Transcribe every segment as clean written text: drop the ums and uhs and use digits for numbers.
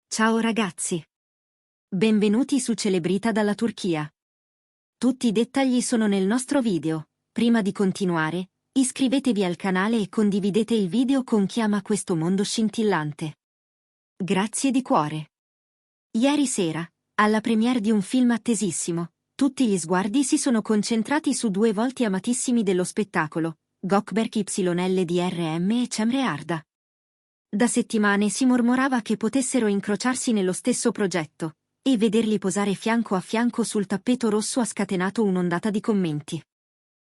Ciao ragazzi! Benvenuti su Celebrita dalla Turchia. Tutti i dettagli sono nel nostro video. Prima di continuare, iscrivetevi al canale e condividete il video con chi ama questo mondo scintillante. Grazie di cuore. Ieri sera, alla premiere di un film attesissimo, tutti gli sguardi si sono concentrati su due volti amatissimi dello spettacolo, Gökberk YLDRM e Cemre Arda. Da settimane si mormorava che potessero incrociarsi nello stesso progetto, e vederli posare fianco a fianco sul tappeto rosso ha scatenato un'ondata di commenti.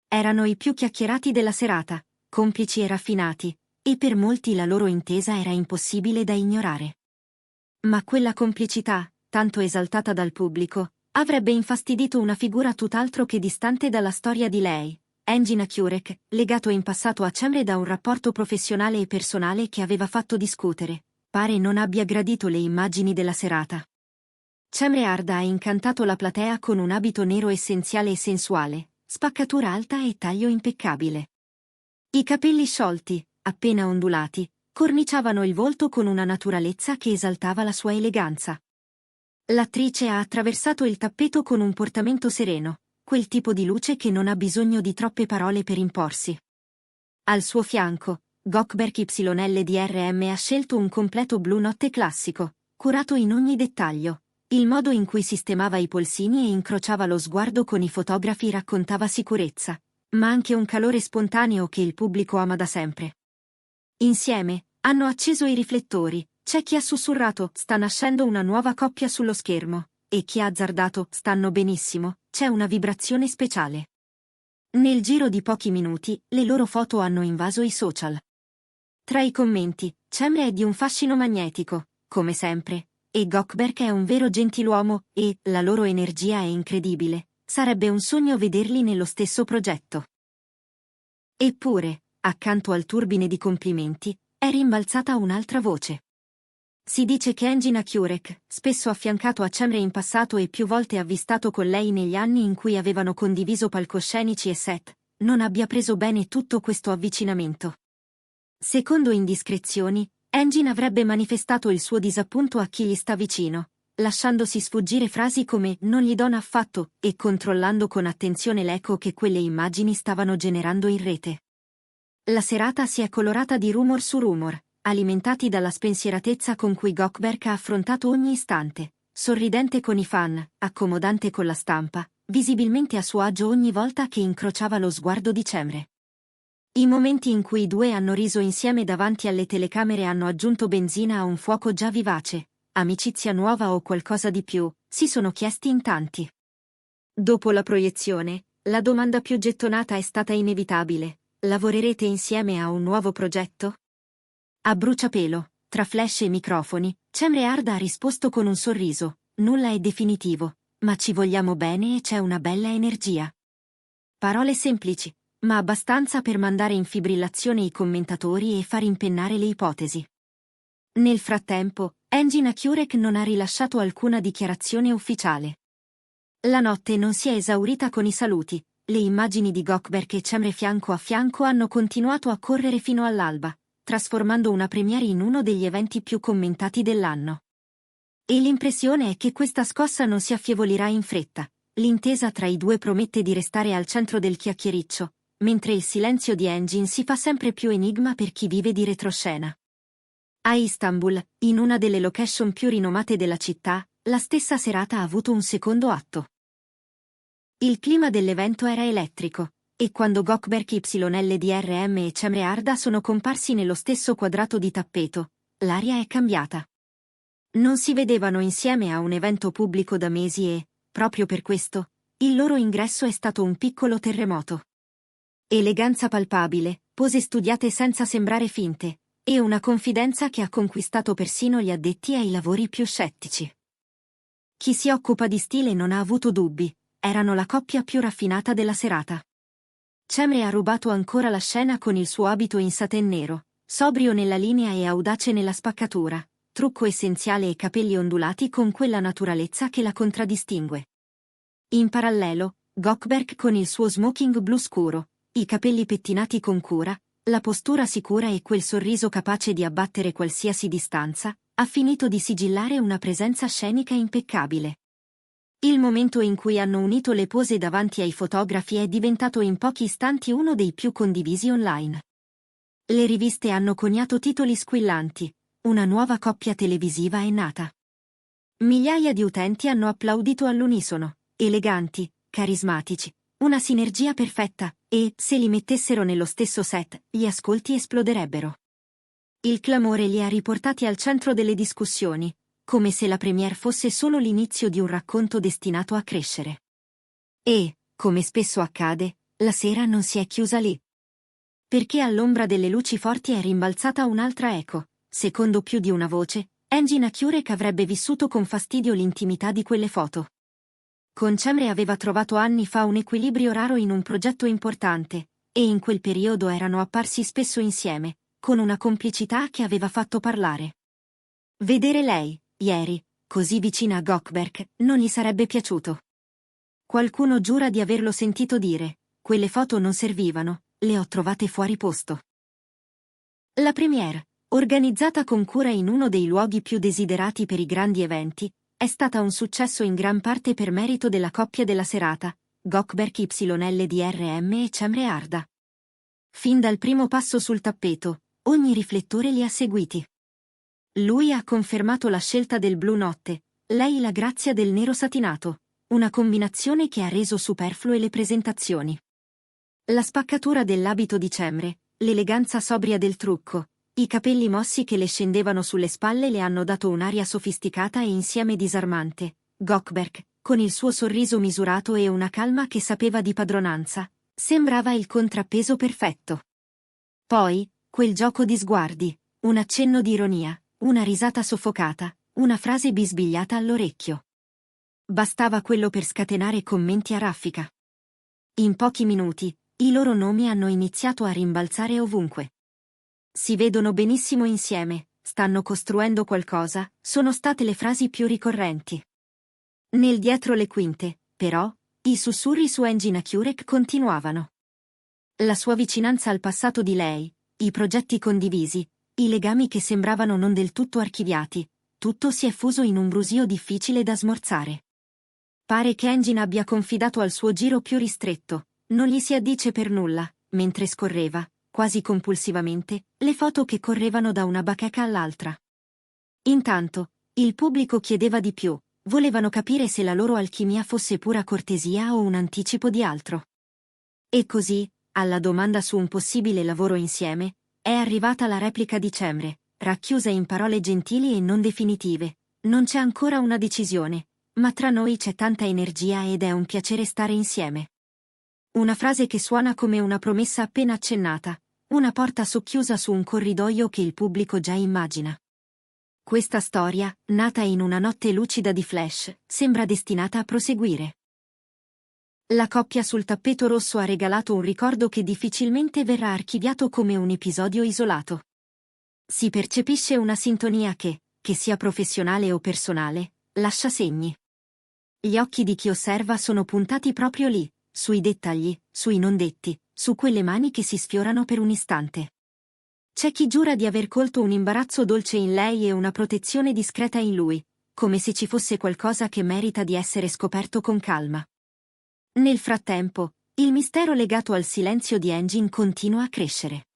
Erano i più chiacchierati della serata, complici e raffinati, e per molti la loro intesa era impossibile da ignorare. Ma quella complicità, tanto esaltata dal pubblico, avrebbe infastidito una figura tutt'altro che distante dalla storia di lei, Engin Akyurek, legato in passato a Cemre da un rapporto professionale e personale che aveva fatto discutere. Pare non abbia gradito le immagini della serata. Cemre Arda ha incantato la platea con un abito nero essenziale e sensuale, spaccatura alta e taglio impeccabile. I capelli sciolti, appena ondulati, corniciavano il volto con una naturalezza che esaltava la sua eleganza. L'attrice ha attraversato il tappeto con un portamento sereno, quel tipo di luce che non ha bisogno di troppe parole per imporsi. Al suo fianco, Gökberk YLDRM ha scelto un completo blu notte classico, curato in ogni dettaglio. Il modo in cui sistemava i polsini e incrociava lo sguardo con i fotografi raccontava sicurezza, ma anche un calore spontaneo che il pubblico ama da sempre. Insieme, hanno acceso i riflettori, c'è chi ha sussurrato «sta nascendo una nuova coppia sullo schermo», e chi ha azzardato «stanno benissimo», c'è una vibrazione speciale. Nel giro di pochi minuti, le loro foto hanno invaso i social. Tra i commenti, Cemre è di un fascino magnetico, come sempre, e Gökberk è un vero gentiluomo, e la loro energia è incredibile, sarebbe un sogno vederli nello stesso progetto. Eppure, accanto al turbine di complimenti, è rimbalzata un'altra voce. Si dice che Engin Akyurek, spesso affiancato a Cemre in passato e più volte avvistato con lei negli anni in cui avevano condiviso palcoscenici e set, non abbia preso bene tutto questo avvicinamento. Secondo indiscrezioni, Engin avrebbe manifestato il suo disappunto a chi gli sta vicino, lasciandosi sfuggire frasi come «non gli dona affatto» e controllando con attenzione l'eco che quelle immagini stavano generando in rete. La serata si è colorata di rumor su rumor, alimentati dalla spensieratezza con cui Gökberk ha affrontato ogni istante, sorridente con i fan, accomodante con la stampa, visibilmente a suo agio ogni volta che incrociava lo sguardo di Cemre. I momenti in cui i due hanno riso insieme davanti alle telecamere hanno aggiunto benzina a un fuoco già vivace, amicizia nuova o qualcosa di più, si sono chiesti in tanti. Dopo la proiezione, la domanda più gettonata è stata inevitabile: lavorerete insieme a un nuovo progetto? A bruciapelo, tra flash e microfoni, Cemre Arda ha risposto con un sorriso: nulla è definitivo, ma ci vogliamo bene e c'è una bella energia. Parole semplici, ma abbastanza per mandare in fibrillazione i commentatori e far impennare le ipotesi. Nel frattempo, Engin Akyurek non ha rilasciato alcuna dichiarazione ufficiale. La notte non si è esaurita con i saluti, le immagini di Gökberk e Cemre fianco a fianco hanno continuato a correre fino all'alba, trasformando una premiere in uno degli eventi più commentati dell'anno. E l'impressione è che questa scossa non si affievolirà in fretta. L'intesa tra i due promette di restare al centro del chiacchiericcio, mentre il silenzio di Engin si fa sempre più enigma per chi vive di retroscena. A Istanbul, in una delle location più rinomate della città, la stessa serata ha avuto un secondo atto. Il clima dell'evento era elettrico, e quando Gökberk YLDRM e Cemre Arda sono comparsi nello stesso quadrato di tappeto, l'aria è cambiata. Non si vedevano insieme a un evento pubblico da mesi e, proprio per questo, il loro ingresso è stato un piccolo terremoto. Eleganza palpabile, pose studiate senza sembrare finte, e una confidenza che ha conquistato persino gli addetti ai lavori più scettici. Chi si occupa di stile non ha avuto dubbi, erano la coppia più raffinata della serata. Cemre ha rubato ancora la scena con il suo abito in satin nero, sobrio nella linea e audace nella spaccatura, trucco essenziale e capelli ondulati con quella naturalezza che la contraddistingue. In parallelo, Gökberk con il suo smoking blu scuro, i capelli pettinati con cura, la postura sicura e quel sorriso capace di abbattere qualsiasi distanza, ha finito di sigillare una presenza scenica impeccabile. Il momento in cui hanno unito le pose davanti ai fotografi è diventato in pochi istanti uno dei più condivisi online. Le riviste hanno coniato titoli squillanti: una nuova coppia televisiva è nata. Migliaia di utenti hanno applaudito all'unisono: eleganti, carismatici, una sinergia perfetta, e, se li mettessero nello stesso set, gli ascolti esploderebbero. Il clamore li ha riportati al centro delle discussioni, come se la premiere fosse solo l'inizio di un racconto destinato a crescere. E, come spesso accade, la sera non si è chiusa lì. Perché all'ombra delle luci forti è rimbalzata un'altra eco. Secondo più di una voce, Angie Nachurek avrebbe vissuto con fastidio l'intimità di quelle foto. Con Cemre aveva trovato anni fa un equilibrio raro in un progetto importante, e in quel periodo erano apparsi spesso insieme, con una complicità che aveva fatto parlare. Vedere lei, ieri, così vicina a Gökberk, non gli sarebbe piaciuto. Qualcuno giura di averlo sentito dire: quelle foto non servivano, le ho trovate fuori posto. La premiere, organizzata con cura in uno dei luoghi più desiderati per i grandi eventi, è stata un successo in gran parte per merito della coppia della serata, Gökberk YLDRM e Cemre Arda. Fin dal primo passo sul tappeto, ogni riflettore li ha seguiti. Lui ha confermato la scelta del blu notte, lei la grazia del nero satinato, una combinazione che ha reso superflue le presentazioni. La spaccatura dell'abito di Cemre, l'eleganza sobria del trucco, i capelli mossi che le scendevano sulle spalle le hanno dato un'aria sofisticata e insieme disarmante. Gökberk, con il suo sorriso misurato e una calma che sapeva di padronanza, sembrava il contrappeso perfetto. Poi, quel gioco di sguardi, un accenno di ironia, una risata soffocata, una frase bisbigliata all'orecchio. Bastava quello per scatenare commenti a raffica. In pochi minuti, i loro nomi hanno iniziato a rimbalzare ovunque. Si vedono benissimo insieme, stanno costruendo qualcosa, sono state le frasi più ricorrenti. Nel dietro le quinte, però, i sussurri su Angie Nachurek continuavano. La sua vicinanza al passato di lei, i progetti condivisi, i legami che sembravano non del tutto archiviati, tutto si è fuso in un brusio difficile da smorzare. Pare che Angie abbia confidato al suo giro più ristretto, non gli si addice per nulla, mentre scorreva, quasi compulsivamente, le foto che correvano da una bacheca all'altra. Intanto, il pubblico chiedeva di più, volevano capire se la loro alchimia fosse pura cortesia o un anticipo di altro. E così, alla domanda su un possibile lavoro insieme, è arrivata la replica di Cemre, racchiusa in parole gentili e non definitive: non c'è ancora una decisione, ma tra noi c'è tanta energia ed è un piacere stare insieme. Una frase che suona come una promessa appena accennata, una porta socchiusa su un corridoio che il pubblico già immagina. Questa storia, nata in una notte lucida di flash, sembra destinata a proseguire. La coppia sul tappeto rosso ha regalato un ricordo che difficilmente verrà archiviato come un episodio isolato. Si percepisce una sintonia che sia professionale o personale, lascia segni. Gli occhi di chi osserva sono puntati proprio lì, sui dettagli, sui non detti, su quelle mani che si sfiorano per un istante. C'è chi giura di aver colto un imbarazzo dolce in lei e una protezione discreta in lui, come se ci fosse qualcosa che merita di essere scoperto con calma. Nel frattempo, il mistero legato al silenzio di Angie continua a crescere.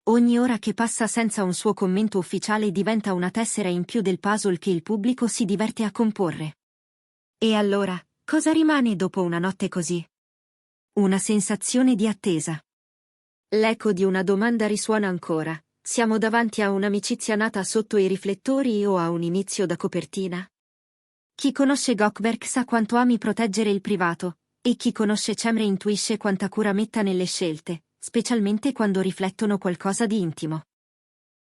Ogni ora che passa senza un suo commento ufficiale diventa una tessera in più del puzzle che il pubblico si diverte a comporre. E allora, cosa rimane dopo una notte così? Una sensazione di attesa. L'eco di una domanda risuona ancora: siamo davanti a un'amicizia nata sotto i riflettori o a un inizio da copertina? Chi conosce Gökberk sa quanto ami proteggere il privato, e chi conosce Cemre intuisce quanta cura metta nelle scelte, specialmente quando riflettono qualcosa di intimo.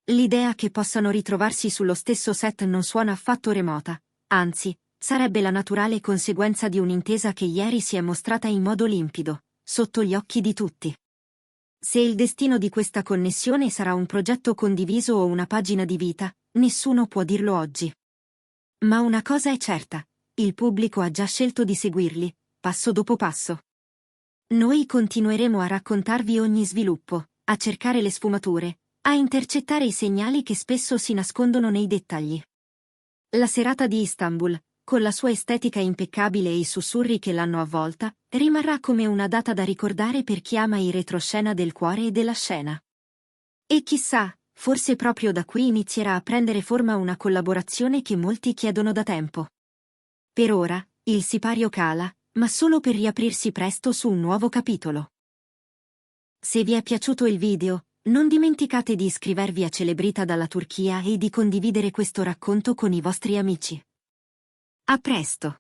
L'idea che possano ritrovarsi sullo stesso set non suona affatto remota, anzi, sarebbe la naturale conseguenza di un'intesa che ieri si è mostrata in modo limpido, sotto gli occhi di tutti. Se il destino di questa connessione sarà un progetto condiviso o una pagina di vita, nessuno può dirlo oggi. Ma una cosa è certa: il pubblico ha già scelto di seguirli, passo dopo passo. Noi continueremo a raccontarvi ogni sviluppo, a cercare le sfumature, a intercettare i segnali che spesso si nascondono nei dettagli. La serata di Istanbul, con la sua estetica impeccabile e i sussurri che l'hanno avvolta, rimarrà come una data da ricordare per chi ama i retroscena del cuore e della scena. E chissà, forse proprio da qui inizierà a prendere forma una collaborazione che molti chiedono da tempo. Per ora, il sipario cala, ma solo per riaprirsi presto su un nuovo capitolo. Se vi è piaciuto il video, non dimenticate di iscrivervi a Celebrita dalla Turchia e di condividere questo racconto con i vostri amici. A presto!